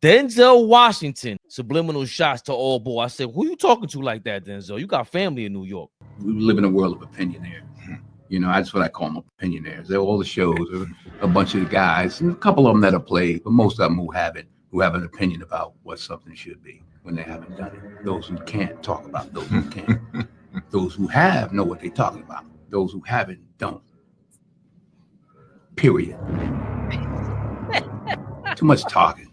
Denzel Washington, subliminal shots to AllBall. I said, who you talking to like that, Denzel? You got family in New York. We live in a world of opinionaires. You know, that's what I call them, opinionaires. They're all the shows, a bunch of guys, and a couple of them that have played, but most of them who have an opinion about what something should be when they haven't done it. Those who can't talk about those who can. Those who have know what they're talking about. Those who haven't don't. Period. Too much talking.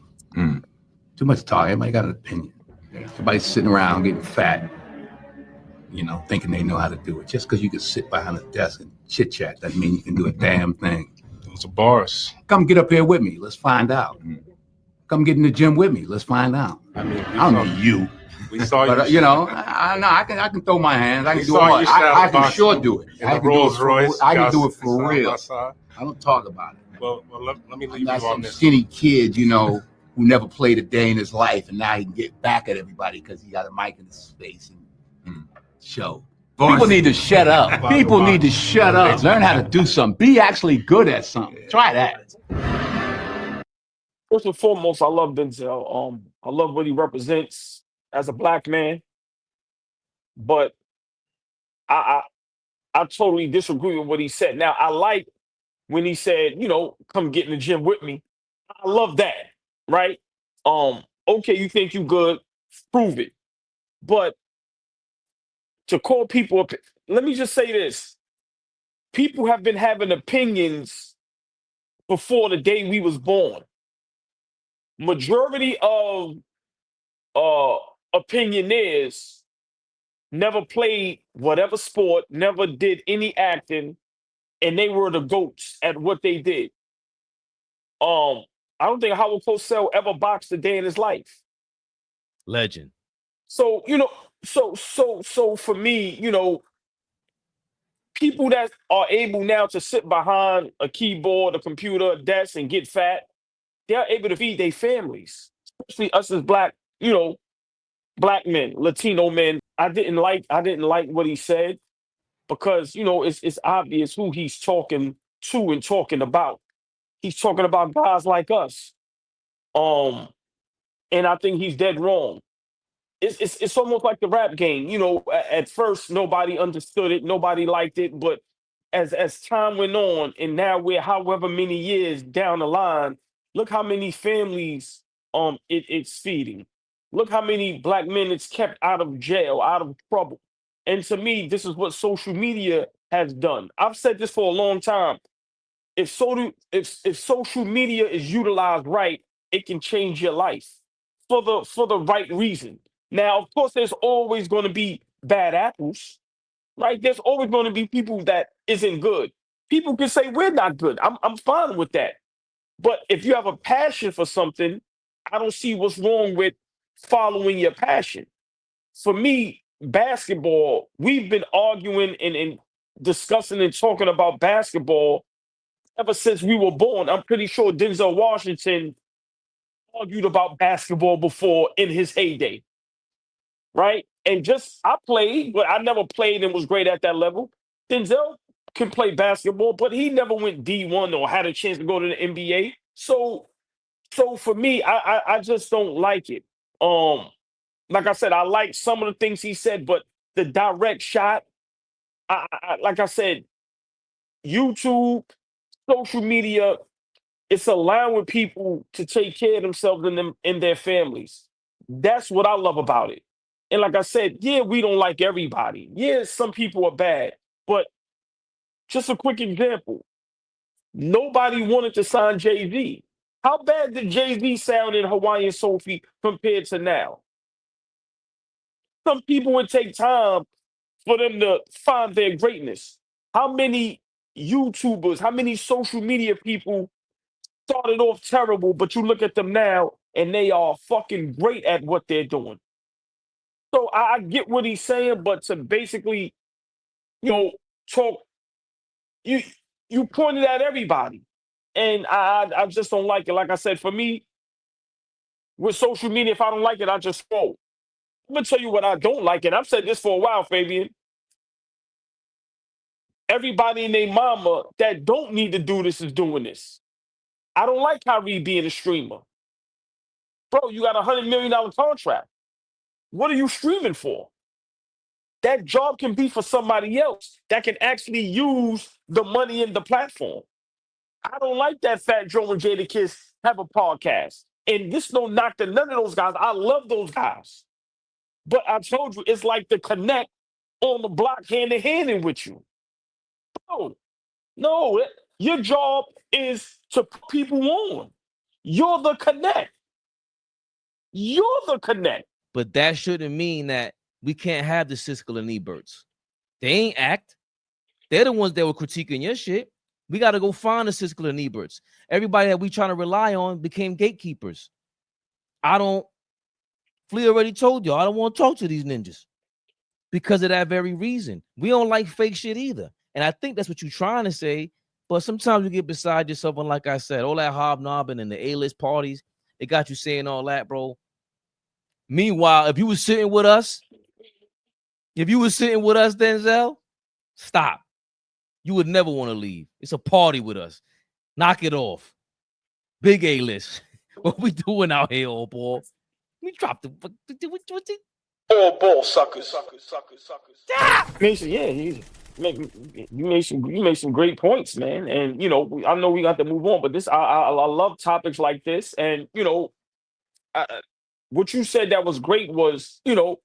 Too much talking. Everybody got an opinion. Everybody's sitting around getting fat, you know, thinking they know how to do it. Just because you can sit behind a desk and chit chat doesn't mean you can do a damn thing. Those are bars. Come get up here with me. Let's find out. Come get in the gym with me. Let's find out. I mean, I don't know you. We saw you. But you know, I know I can throw my hands. I can do all. I can sure do it. I can Rolls Royce. I can do it for real. I don't talk about it. Well, let me leave I'm not you on some this. skinny kid, you know, who never played a day in his life, and now he can get back at everybody because he got a mic in his face and show. People need to shut up. People need to shut up. Learn how to do something. Be actually good at something. Try that. First and foremost, I love Denzel. I love what he represents as a black man, but I totally disagree with what he said. Now, I like when he said, you know, come get in the gym with me. I love that, right? Okay, you think you good, prove it. But to call people, let me just say this. People have been having opinions before the day we was born. Majority of opinionaires never played whatever sport, never did any acting, and they were the GOATs at what they did. I don't think Howard Cosell ever boxed a day in his life. Legend. So, you know, so for me, you know, people that are able now to sit behind a keyboard, a computer, a desk, and get fat, they're able to feed their families, especially us as black, you know, black men, Latino men. I didn't like what he said because, you know, it's obvious who he's talking to and talking about. He's talking about guys like us. And I think he's dead wrong. It's almost like the rap game. You know, at first nobody understood it, nobody liked it, but as time went on, and now we're however many years down the line, look how many families it's feeding. Look how many black men it's kept out of jail, out of trouble. And to me, this is what social media has done. I've said this for a long time. If social media is utilized right, it can change your life for the right reason. Now, of course, there's always going to be bad apples, right? There's always going to be people that isn't good. People can say we're not good. I'm fine with that. But if you have a passion for something, I don't see what's wrong with following your passion. For me, basketball, we've been arguing and discussing and talking about basketball ever since we were born. I'm pretty sure Denzel Washington argued about basketball before in his heyday, right? And just I played, but I never played and was great at that level. Denzel can play basketball, but he never went D1 or had a chance to go to the NBA. So for me, I just don't like it. Like I said, I like some of the things he said, but the direct shot, like I said, YouTube, social media, it's allowing people to take care of themselves and them and their families. That's what I love about it. And like I said, yeah, we don't like everybody. Yeah, some people are bad, but just a quick example. Nobody wanted to sign Jay-Z. How bad did Jay-Z sound in Hawaiian Sophie compared to now? Some people would take time for them to find their greatness. How many YouTubers, how many social media people started off terrible, but you look at them now and they are fucking great at what they're doing. So I get what he's saying, but to basically, you know, talk, you you pointed at everybody, and I just don't like it. Like I said, for me, with social media, if I don't like it, I just scroll. I'm gonna tell you what I don't like, and I've said this for a while, Fabian. Everybody and their mama that don't need to do this is doing this. I don't like Kyrie being a streamer. Bro, you got $100 million contract. What are you streaming for? That job can be for somebody else that can actually use the money in the platform. I don't like that Fat Joe and Jada Kiss have a podcast. And this no knock to none of those guys. I love those guys. But I told you, it's like the connect on the block hand in hand in with you. No, your job is to put people on. You're the connect. You're the connect. But that shouldn't mean that we can't have the Siskel and Eberts. They ain't act. They're the ones that were critiquing your shit. We got to go find the Siskel and Eberts. Everybody that we trying to rely on became gatekeepers. Flea already told you, I don't want to talk to these ninjas because of that very reason. We don't like fake shit either. And I think that's what you're trying to say. But sometimes you get beside yourself. And like I said, all that hobnobbing and the A-list parties, it got you saying all that, bro. Meanwhile, if you was sitting with us, Denzel, stop. You would never want to leave. It's a party with us. Knock it off. Big A-list. What we doing out here, old boy? We dropped the AllBall suckers. Mason, yeah, you made some great points, man. And you know, I know we got to move on, but I love topics like this. And you know, what you said that was great was, you know,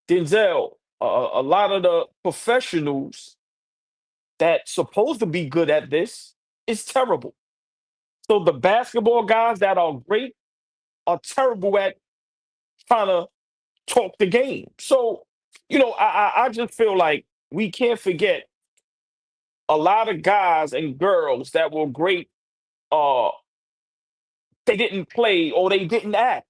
Denzel, a lot of the professionals that's supposed to be good at this is terrible. So the basketball guys that are great are terrible at trying to talk the game. So, you know, I just feel like we can't forget a lot of guys and girls that were great. They didn't play or they didn't act.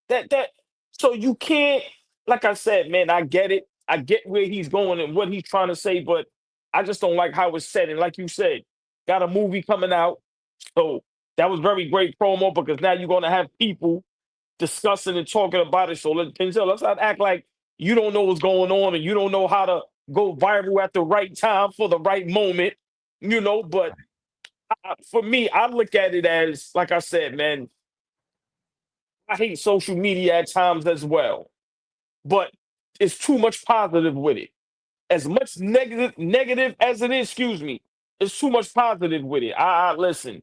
That so you can't, like I said, man, I get it. I get where he's going and what he's trying to say, but I just don't like how it's said. And like you said, got a movie coming out. So that was very great promo because now you're gonna have people discussing and talking about it. So let's not act like you don't know what's going on and you don't know how to go viral at the right time for the right moment, you know. But for me, I look at it as, like I said, man, I hate social media at times as well, but it's too much positive with it. As much negative as it is, excuse me, it's too much positive with it. I listen.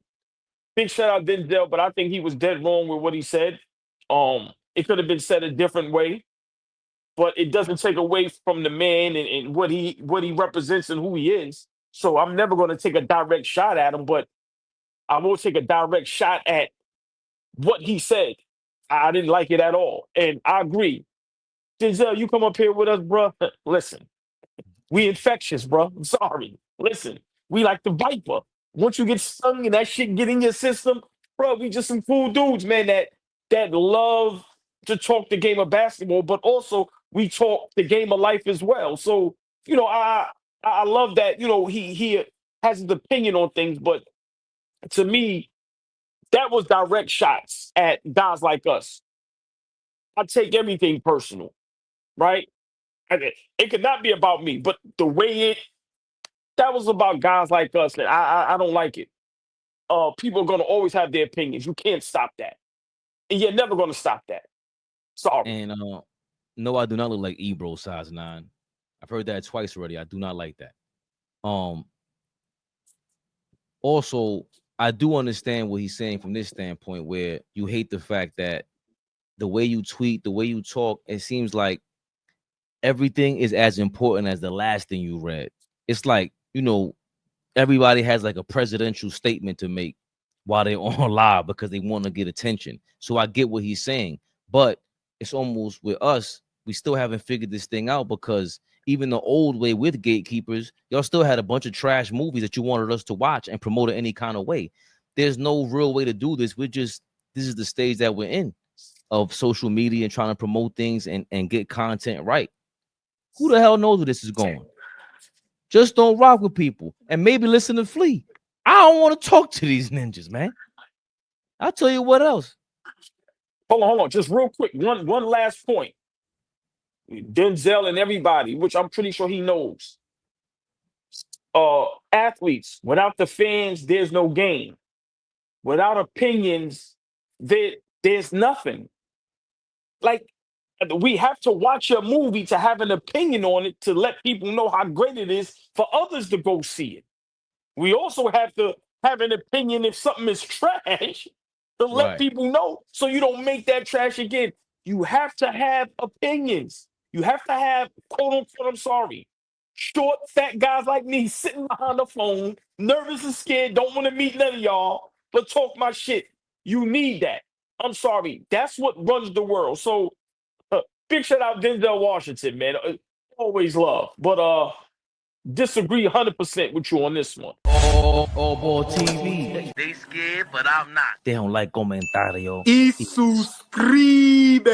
Big shout out Denzel, but I think he was dead wrong with what he said. It could have been said a different way, but it doesn't take away from the man and what he represents and who he is. So I'm never going to take a direct shot at him, but I will take a direct shot at what he said. I didn't like it at all, and I agree. Denzel, you come up here with us, bro. Listen, we infectious, bro. I'm sorry. Listen, we like the Viper. Once you get stung and that shit get in your system, bro, we just some cool dudes, man, that love to talk the game of basketball, but also we talk the game of life as well. So, you know, I love that, you know, he has his opinion on things, but to me, that was direct shots at guys like us. I take everything personal, right? It could not be about me, but the way that was about guys like us, and I don't like it. People are gonna always have their opinions. You can't stop that, and you're never gonna stop that. Sorry. And no, I do not look like Ebro size 9. I've heard that twice already. I do not like that. Also, I do understand what he's saying from this standpoint, where you hate the fact that the way you tweet, the way you talk, it seems like everything is as important as the last thing you read. It's like, you know, everybody has like a presidential statement to make while they're on live because they want to get attention. So I get what he's saying, but it's almost with us, we still haven't figured this thing out because even the old way with gatekeepers, y'all still had a bunch of trash movies that you wanted us to watch and promote it any kind of way. There's no real way to do this. This is the stage that we're in of social media and trying to promote things and get content right. Who the hell knows where this is going? Just don't rock with people and maybe listen to Flea. I don't want to talk to these ninjas, man. I'll tell you what else. Hold on. Just real quick. One last point. Denzel and everybody, which I'm pretty sure he knows. Athletes, without the fans, there's no game. Without opinions, There's nothing. Like, we have to watch a movie to have an opinion on it to let people know how great it is for others to go see it. We also have to have an opinion if something is trash to let Right. people know so you don't make that trash again. You have to have opinions. You have to have, quote unquote, I'm sorry, short, fat guys like me sitting behind the phone, nervous and scared, don't want to meet none of y'all, but talk my shit. You need that. I'm sorry. That's what runs the world. So big shout out Denzel Washington, man. Always love. But disagree 100% with you on this one. AllBall TV. They scared, but I'm not. They don't like comentario. Y suscribe.